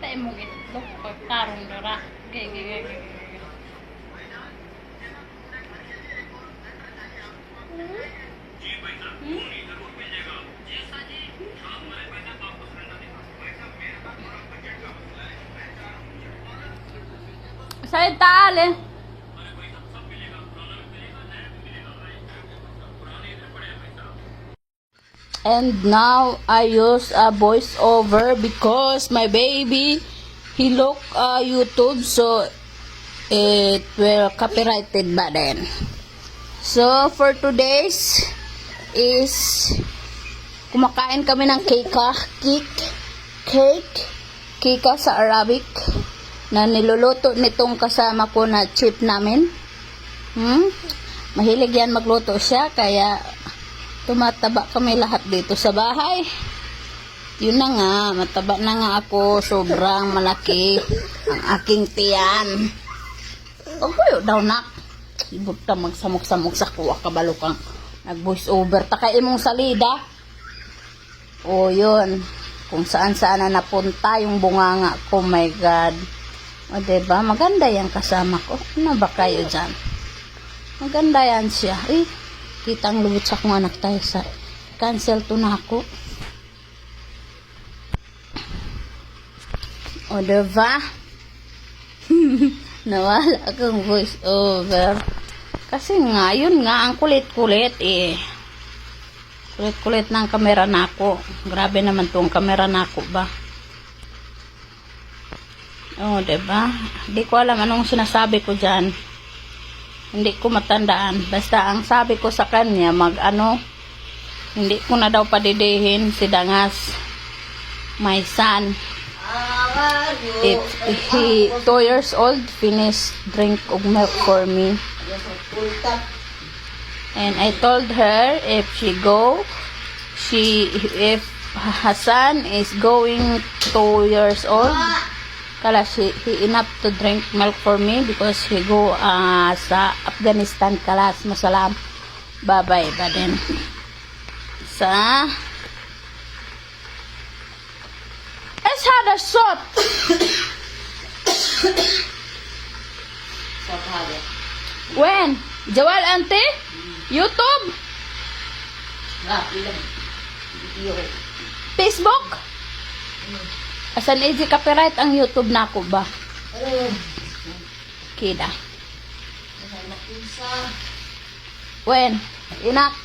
imong itlog pagtarong dara. Gay. Saya taal eh. And now I use a voiceover because my baby he look YouTube, so it will copyrighted ba then. So for today's is kumakain kami ng cake sa Arabic na niluluto nitong kasama ko na chip namin. Mahilig yan magluto siya, kaya tumataba kami lahat dito sa bahay. Yun na nga, mataba na nga ako, sobrang malaki ang aking tiyan. Huwag kayo daw na ibot ka magsamok-samok sa kuwa, kabalo kang nag voice over takay mong salida. O yun, kung saan-saan na napunta yung bunganga ko, my God. O diba, maganda yan kasama ko. Ano ba kayo dyan? Maganda yan siya. Kitang lubot sa akong anak tayo sa cancel to na ako. O diba? Nawala akong voice over. Kasi nga, yun nga, ang kulit-kulit eh. Kulit-kulit ng kamera nako. Grabe naman tong kamera nako ba? O diba? Hindi ko alam anong sinasabi ko dyan. Hindi ko matandaan. Basta ang sabi ko sa kanya, hindi ko na daw padidihin si Dangas, my son. If he 2 years old, finish drink of milk for me. And I told her if Hassan is going 2 years old, kalas he enough to drink milk for me because he go sa Afghanistan kalas masalam babay ba din sa es hada shot when Jawal ante YouTube Facebook asan easy copyright ang YouTube na ako ba? Kida. When? Inak.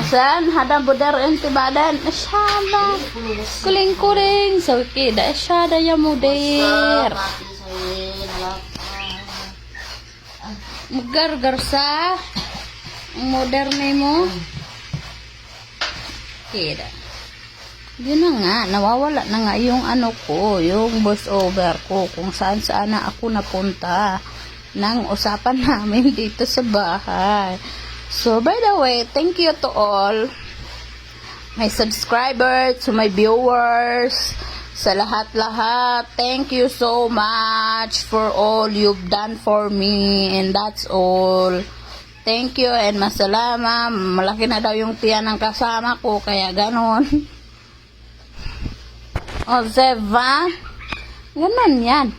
Asan? Hadang budar ente badan. Asyada. Kuling-kuling. So, kida. Asyada ya mudir. Magar-gar sa modern mo. Kida. Yun na nga, nawawala na nga yung yung voice over ko, kung saan na ako napunta ng usapan namin dito sa bahay. So, by the way, thank you to all my subscribers, to my viewers, sa lahat-lahat. Thank you so much for all you've done for me, and that's all. Thank you and masalama. Malaki na daw yung tiyan ng kasama ko, kaya ganon. O, Zeva. Ganun yan.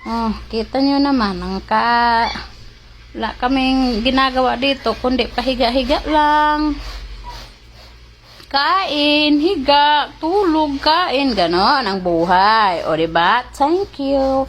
O, kita nyo naman. Wala kaming ginagawa dito, kundi pahiga-higa lang. Kain, higa, tulog, kain. Ganon ang buhay. O, diba? Thank you.